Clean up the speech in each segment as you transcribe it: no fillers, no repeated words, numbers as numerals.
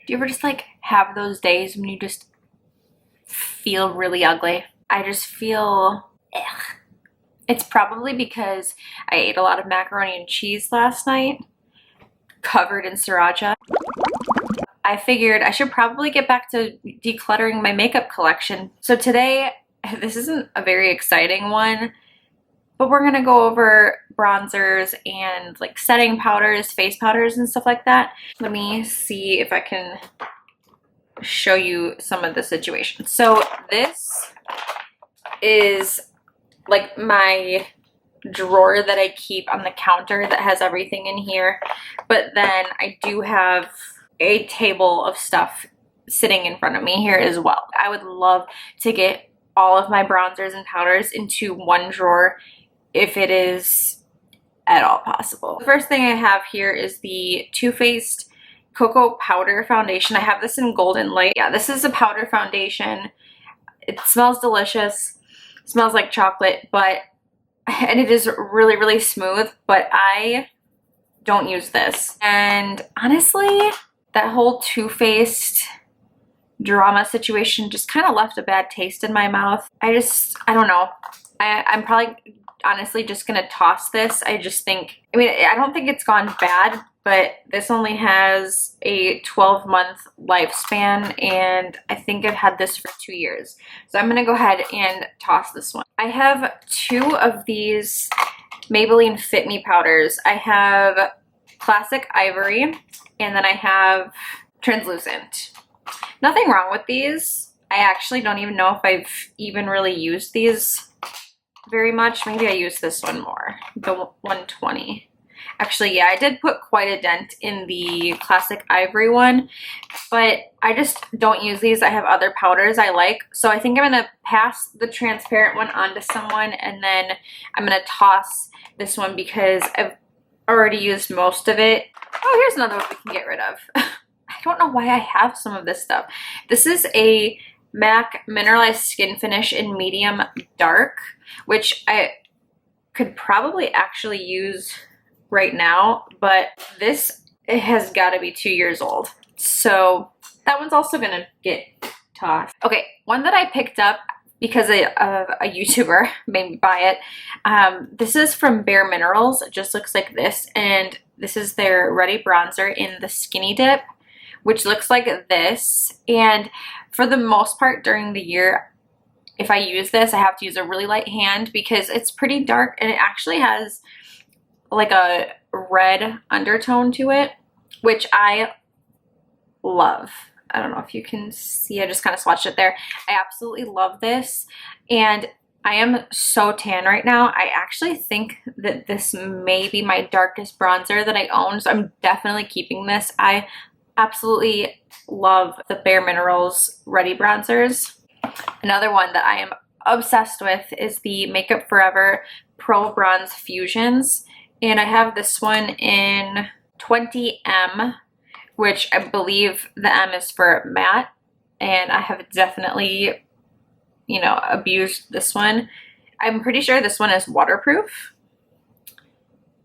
Do you ever just like have those days when you just feel really ugly? I just feel, ugh. It's probably because I ate a lot of macaroni and cheese last night, covered in sriracha. I figured I should probably get back to decluttering my makeup collection. So today, this isn't a very exciting one, but we're gonna go over bronzers and like setting powders, face powders and stuff like that. Let me see if I can show you some of the situations. So this is like my drawer that I keep on the counter that has everything in here. But then I do have a table of stuff sitting in front of me here as well. I would love to get all of my bronzers and powders into one drawer if it is at all possible. The first thing I have here is the Too Faced Cocoa Powder Foundation. I have this in Golden Light. Yeah, this is a powder foundation. It smells delicious. It smells like chocolate, and it is really, really smooth, but I don't use this. And honestly, that whole Too Faced drama situation just kind of left a bad taste in my mouth. I don't know. I'm probably honestly just gonna toss this. I don't think it's gone bad, but this only has a 12-month lifespan, and I think I've had this for 2 years. So I'm gonna go ahead and toss this one. I have 2 of these Maybelline Fit Me powders. I have Classic Ivory, and then I have Translucent. Nothing wrong with these. I actually don't even know if I've even really used these very much. Maybe I use this one more, the 120. Actually, yeah, I did put quite a dent in the Classic Ivory one, but I just don't use these. I have other powders I like, so I think I'm gonna pass the transparent one on to someone, and then I'm gonna toss this one because I've already used most of it. Oh, here's another one we can get rid of. I don't know why I have some of this stuff. This is a MAC Mineralized Skin Finish in Medium Dark, which I could probably actually use right now, but it has got to be 2 years old. So that one's also gonna get tossed. Okay, one that I picked up because a YouTuber made me buy it. This is from Bare Minerals. It just looks like this, and this is their Ready Bronzer in the Skinny Dip, which looks like this. And for the most part during the year, if I use this, I have to use a really light hand because it's pretty dark, and it actually has like a red undertone to it, which I love. I don't know if you can see, I just kind of swatched it there. I absolutely love this, and I am so tan right now. I actually think that this may be my darkest bronzer that I own, so I'm definitely keeping this. I absolutely love the Bare Minerals Ready Bronzers. Another one that I am obsessed with is the Makeup Forever Pro Bronze Fusions, and I have this one in 20M, which I believe the M is for matte, and I have definitely, you know, abused this one. I'm pretty sure this one is waterproof.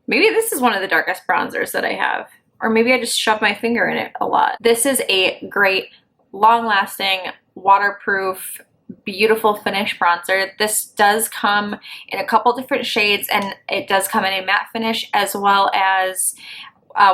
Maybe this is one of the darkest bronzers that I have, or maybe I just shove my finger in it a lot. This is a great, long-lasting, waterproof, beautiful finish bronzer. This does come in a couple different shades, and it does come in a matte finish as well as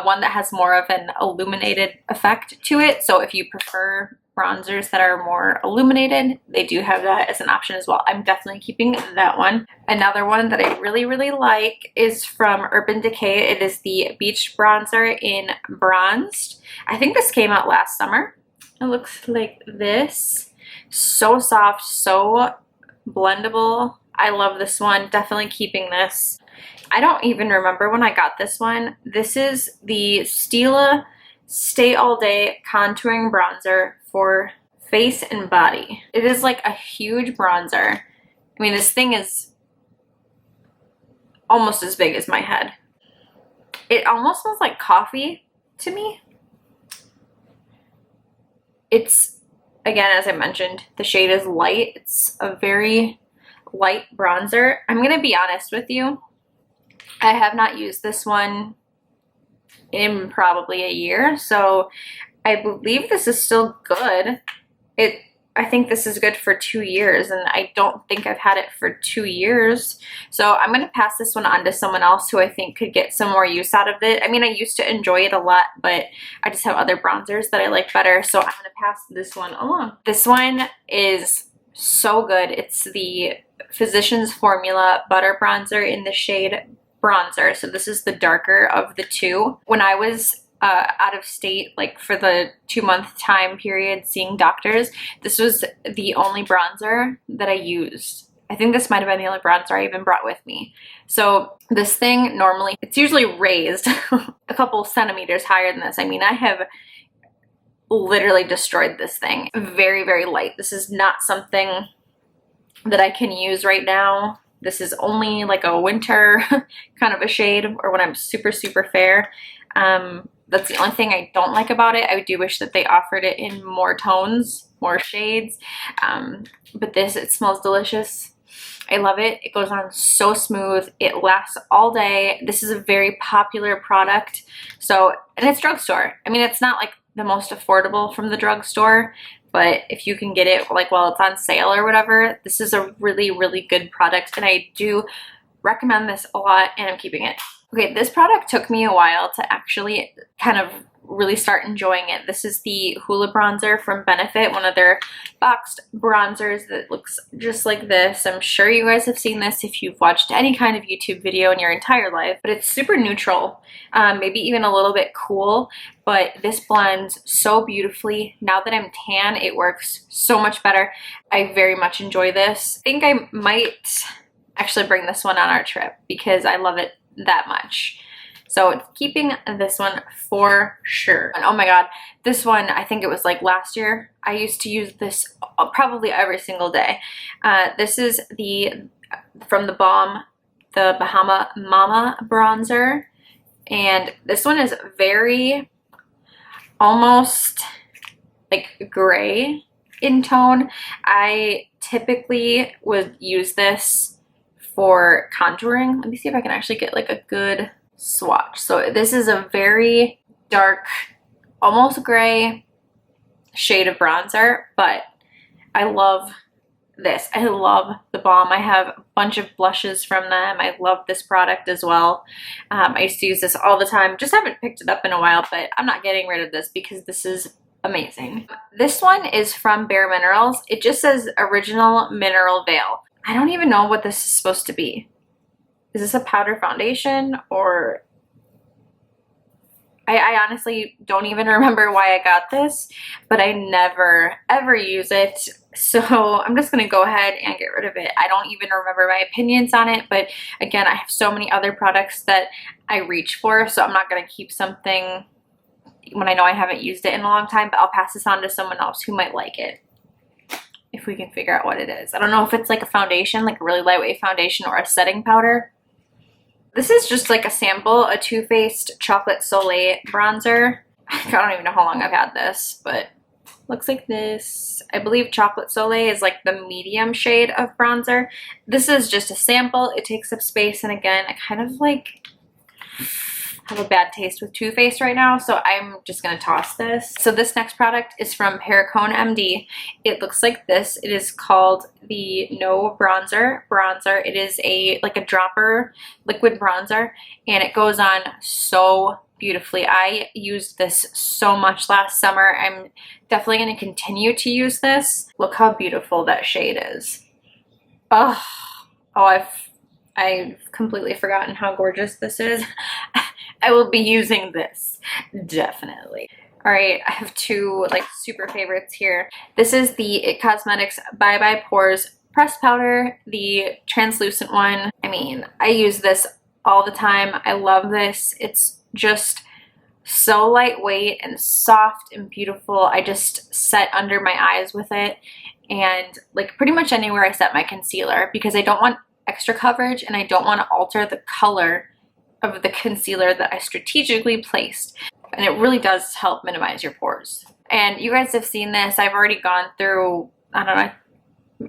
one that has more of an illuminated effect to it. So if you prefer bronzers that are more illuminated, they do have that as an option as well. I'm definitely keeping that one. Another one that I really, really like is from Urban Decay. It is the Beach Bronzer in Bronzed. I think this came out last summer. It looks like this. So soft, so blendable. I love this one. Definitely keeping this. I don't even remember when I got this one. This is the Stila Stay All Day Contouring Bronzer for face and body. It is like a huge bronzer. I mean, this thing is almost as big as my head. It almost smells like coffee to me. It's, again, as I mentioned, the shade is light. It's a very light bronzer. I'm gonna be honest with you. I have not used this one in probably a year, so I believe this is still good. I think this is good for 2 years, and I don't think I've had it for 2 years. So I'm gonna pass this one on to someone else who I think could get some more use out of it. I mean, I used to enjoy it a lot, but I just have other bronzers that I like better, so I'm gonna pass this one along. This one is so good. It's the Physicians Formula Butter Bronzer in the shade Bronzer. So this is the darker of the two. When I was out of state, like for the 2-month time period seeing doctors, this was the only bronzer that I used. I think this might have been the only bronzer I even brought with me. So this thing normally, it's usually raised a couple centimeters higher than this. I mean, I have literally destroyed this thing. Very, very light. This is not something that I can use right now. This is only like a winter kind of a shade, or when I'm super, super fair. That's the only thing I don't like about it. I do wish that they offered it in more tones, more shades. But this, it smells delicious. I love it. It goes on so smooth. It lasts all day. This is a very popular product. So, and it's drugstore. I mean, it's not like the most affordable from the drugstore, but if you can get it like while it's on sale or whatever, this is a really, really good product. And I do recommend this a lot, and I'm keeping it. Okay, this product took me a while to actually kind of really start enjoying it. This is the Hoola bronzer from Benefit, one of their boxed bronzers that looks just like this. I'm sure you guys have seen this if you've watched any kind of YouTube video in your entire life, but it's super neutral, maybe even a little bit cool, but this blends so beautifully. Now that I'm tan, it works so much better. I very much enjoy this. I think I might actually bring this one on our trip because I love it that much. So keeping this one for sure. And oh my god, this one, I think it was like last year, I used to use this probably every single day. This is from the Balm, the Bahama Mama bronzer, and this one is very almost like gray in tone. I typically would use this for contouring. Let me see if I can actually get like a good swatch. So this is a very dark, almost gray shade of bronzer, but I love this. I love the Balm. I have a bunch of blushes from them. I love this product as well. I used to use this all the time. Just haven't picked it up in a while, but I'm not getting rid of this because this is amazing. This one is from Bare Minerals. It just says Original Mineral Veil. I don't even know what this is supposed to be. Is this a powder foundation, or I honestly don't even remember why I got this, but I never ever use it. So I'm just gonna go ahead and get rid of it. I don't even remember my opinions on it, but again, I have so many other products that I reach for, so I'm not gonna keep something when I know I haven't used it in a long time, but I'll pass this on to someone else who might like it, if we can figure out what it is. I don't know if it's like a foundation, like a really lightweight foundation, or a setting powder. This is just like a sample, a Too Faced Chocolate Soleil bronzer. I don't even know how long I've had this, but looks like this. I believe Chocolate Soleil is like the medium shade of bronzer. This is just a sample. It takes up space, and again, I kind of like have a bad taste with Too Faced right now, so I'm just gonna toss this. So this next product is from Perricone MD. It looks like this. It is called the No Bronzer. It is like a dropper liquid bronzer, and it goes on so beautifully. I used this so much last summer. I'm definitely gonna continue to use this. Look how beautiful that shade is. Oh, I've completely forgotten how gorgeous this is. I will be using this, definitely. All right, I have two like super favorites here. This is the IT Cosmetics Bye Bye Pores Pressed Powder, the translucent one. I mean, I use this all the time. I love this. It's just so lightweight and soft and beautiful. I just set under my eyes with it, and like pretty much anywhere I set my concealer, because I don't want extra coverage and I don't want to alter the color of the concealer that I strategically placed. And it really does help minimize your pores. And you guys have seen this. I've already gone through, I don't know,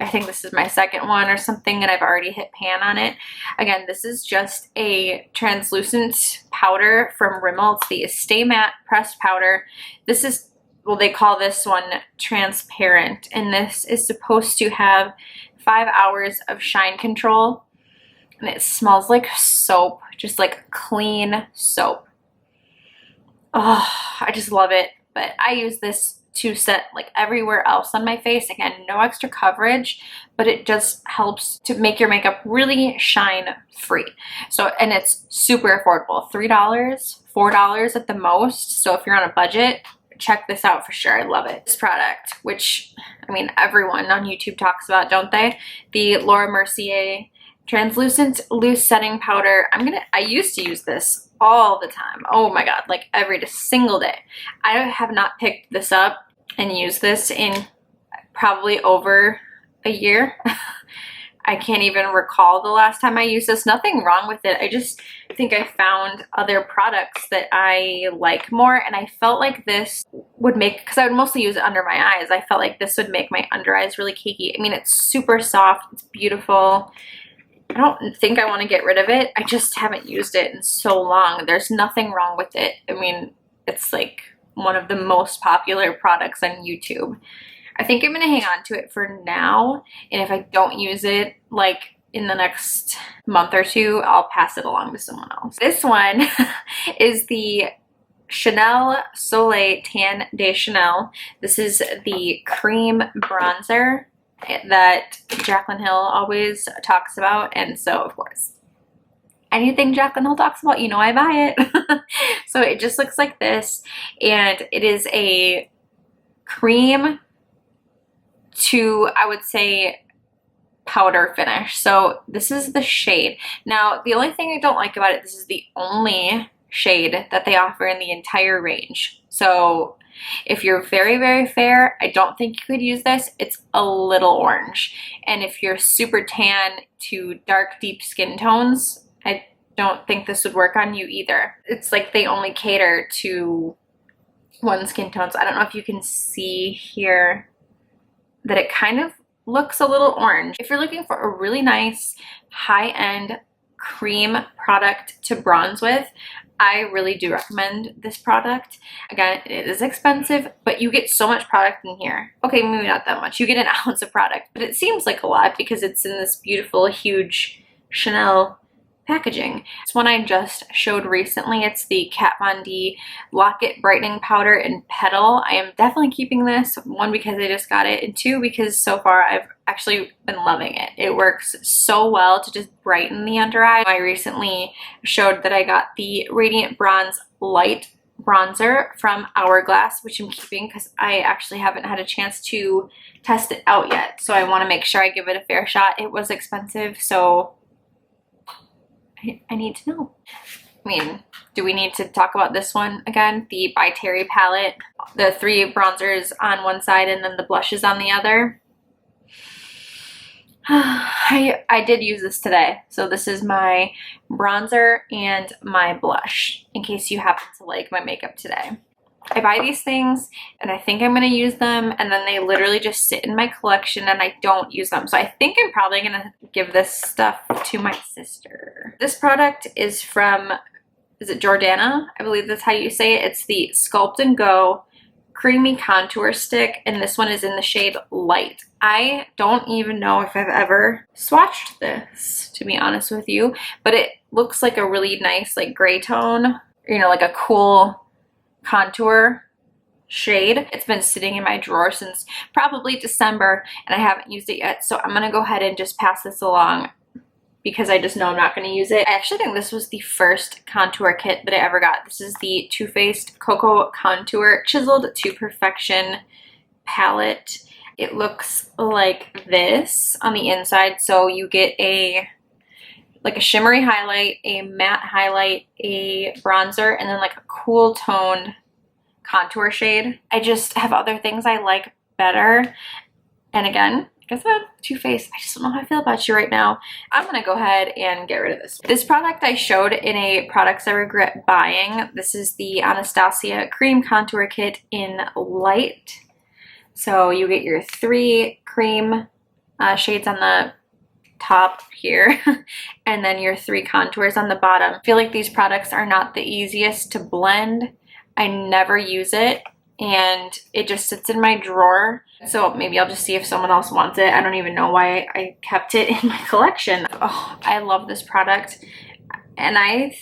I think this is my second one or something, and I've already hit pan on it. Again, this is just a translucent powder from Rimmel. It's the Stay Matte Pressed Powder. This is well, they call this one transparent, and this is supposed to have 5 hours of shine control, and it smells like soap, just like clean soap. Oh, I just love it. But I use this to set like everywhere else on my face. Again, no extra coverage, but it just helps to make your makeup really shine free. So, and it's super affordable, $3, $4 at the most. So if you're on a budget, check this out for sure. I love it. This product, which I mean, everyone on YouTube talks about, don't they? The Laura Mercier Translucent Loose Setting Powder. I used to use this all the time. Oh my God, like every single day. I have not picked this up and used this in probably over a year. I can't even recall the last time I used this. Nothing wrong with it. I just think I found other products that I like more, and I felt like this would make, because I would mostly use it under my eyes, I felt like this would make my under eyes really cakey. I mean, it's super soft, it's beautiful. I don't think I want to get rid of it. I just haven't used it in so long. There's nothing wrong with it. I mean, it's like one of the most popular products on YouTube. I think I'm going to hang on to it for now, and if I don't use it like in the next month or two, I'll pass it along to someone else. This one is the Chanel Soleil Tan de Chanel. This is the cream bronzer that Jaclyn Hill always talks about, and so of course anything Jaclyn Hill talks about, you know I buy it. So it just looks like this, and it is a cream to, I would say, powder finish. So this is the shade. Now the only thing I don't like about it, this is the only shade that they offer in the entire range. So if you're very, very fair, I don't think you could use this. It's a little orange. And if you're super tan to dark, deep skin tones, I don't think this would work on you either. It's like they only cater to one skin tone. So I don't know if you can see here that it kind of looks a little orange. If you're looking for a really nice high-end cream product to bronze with, I really do recommend this product. Again, it is expensive, but you get so much product in here. Okay, maybe not that much. You get an ounce of product, but it seems like a lot because it's in this beautiful, huge Chanel packaging. This one I just showed recently. It's the Kat Von D Lock-It Brightening Powder in Petal. I am definitely keeping this, one because I just got it, and two because so far I've actually been loving it. It works so well to just brighten the under eye. I recently showed that I got the Radiant Bronze Light Bronzer from Hourglass, which I'm keeping because I actually haven't had a chance to test it out yet. So I want to make sure I give it a fair shot. It was expensive, so I need to know. I mean, do we need to talk about this one again? The By Terry palette. The 3 bronzers on one side and then the blushes on the other. I did use this today. So this is my bronzer and my blush, in case you happen to like my makeup today. I buy these things and I think I'm going to use them, and then they literally just sit in my collection and I don't use them. So I think I'm probably going to give this stuff to my sister. This product is from, is it Jordana? I believe that's how you say it. It's the Sculpt and Go Creamy Contour Stick, and this one is in the shade Light. I don't even know if I've ever swatched this, to be honest with you, but it looks like a really nice like gray tone, you know, like a cool contour shade. It's been sitting in my drawer since probably December and I haven't used it yet, so I'm gonna go ahead and just pass this along because I just know I'm not gonna use it. I actually think this was the first contour kit that I ever got. This is the Too Faced Cocoa Contour Chiseled to Perfection palette. It looks like this on the inside, so you get like a shimmery highlight, a matte highlight, a bronzer, and then like a cool toned contour shade. I just have other things I like better. And again, like I said, Too Faced, I just don't know how I feel about you right now. I'm gonna go ahead and get rid of this. This product I showed in a Products I Regret Buying. This is the Anastasia Cream Contour Kit in Light. So you get your 3 cream shades on the top here and then your 3 contours on the bottom. I feel like these products are not the easiest to blend. I never use it and it just sits in my drawer. So maybe I'll just see if someone else wants it. I don't even know why I kept it in my collection. Oh, I love this product. And I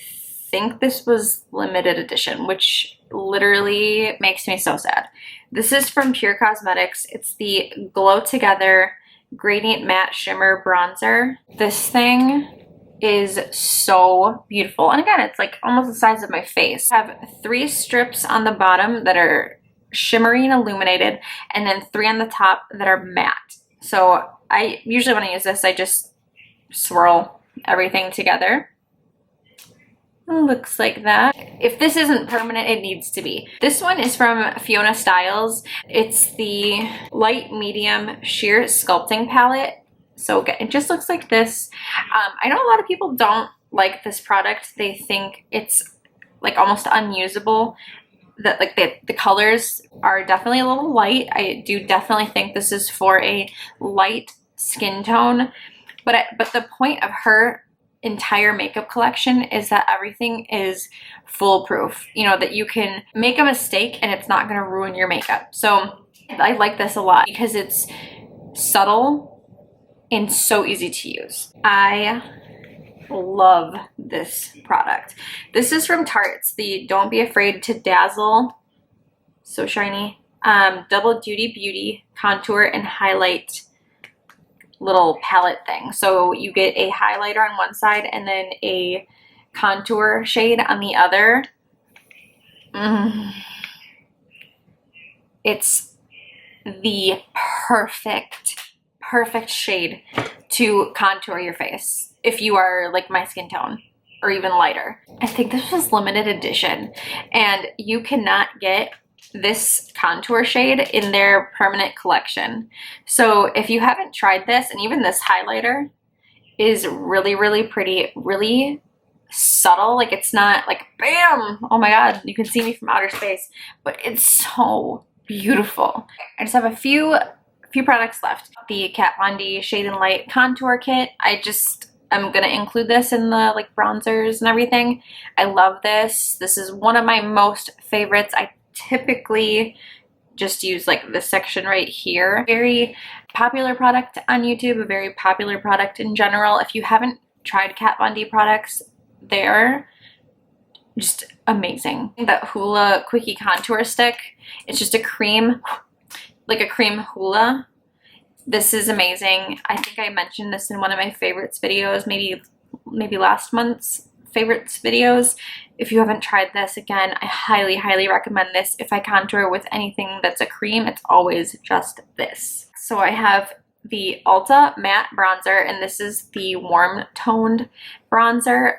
think this was limited edition, which literally makes me so sad. This is from Pure Cosmetics. It's the Glow Together Gradient Matte Shimmer Bronzer. This thing is so beautiful. And again, it's like almost the size of my face. I have 3 strips on the bottom that are shimmery and illuminated, and then 3 on the top that are matte. So I usually when I use this, I just swirl everything together. Looks like that. If this isn't permanent, it needs to be. This one is from Fiona Styles. It's the light medium sheer sculpting palette. So it just looks like this. I know a lot of people don't like this product. They think it's like almost unusable. That like the colors are definitely a little light. I do definitely think this is for a light skin tone. But the point of her entire makeup collection is that everything is foolproof. You know, that you can make a mistake and it's not going to ruin your makeup. So I like this a lot because it's subtle and so easy to use. I love this product. This is from Tarte. It's the Don't Be Afraid to Dazzle, so shiny, Double Duty Beauty Contour and Highlight little palette thing. So you get a highlighter on one side and then a contour shade on the other. It's the perfect shade to contour your face if you are like my skin tone or even lighter. I think this was limited edition and you cannot get this contour shade in their permanent collection. So if you haven't tried this, and even this highlighter is really pretty, really subtle. Like it's not like bam, oh my god, you can see me from outer space, but it's so beautiful. I just have a few products left. The Kat Von D Shade and Light Contour Kit. I'm gonna include this in the like bronzers and everything. I love this. This is one of my most favorites. I typically just use like this section right here. Very popular product on YouTube, a very popular product in general. If you haven't tried Kat Von D products, they're just amazing. That Hoola Quickie Contour Stick, it's just a cream, like a cream hula. This is amazing. I think I mentioned this in one of my favorites videos, maybe last month's favorites videos. If you haven't tried this, again, I highly recommend this. If I contour with anything that's a cream, it's always just this. So I have the Ulta Matte Bronzer, and this is the warm toned bronzer.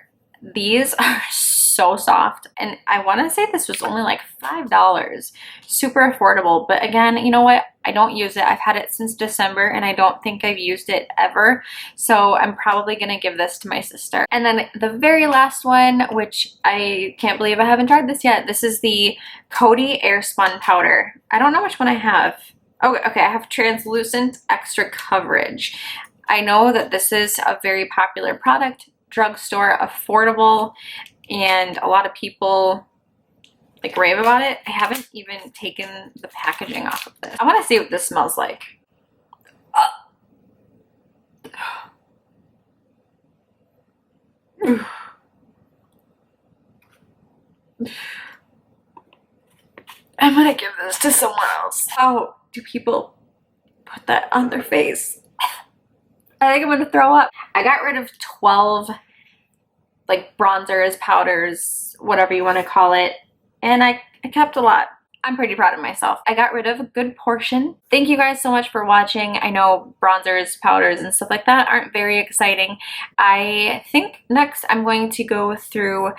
These are so soft, and I want to say this was only like $5. Super affordable, but again, you know what? I don't use it. I've had it since December and I don't think I've used it ever. So I'm probably gonna give this to my sister. And then the very last one, which I can't believe I haven't tried this yet. This is the Coty Airspun Powder. I don't know which one I have. Oh, okay, I have Translucent Extra Coverage. I know that this is a very popular product, drugstore, affordable, and a lot of people like rave about it. I haven't even taken the packaging off of this. I want to see what this smells like. I'm gonna give this to someone else. How do people put that on their face? I think I'm gonna throw up. I got rid of 12 like bronzers, powders, whatever you want to call it, and I kept a lot. I'm pretty proud of myself. I got rid of a good portion. Thank you guys so much for watching. I know bronzers, powders, and stuff like that aren't very exciting. I think next I'm going to go through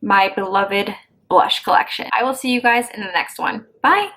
my beloved blush collection. I will see you guys in the next one. Bye!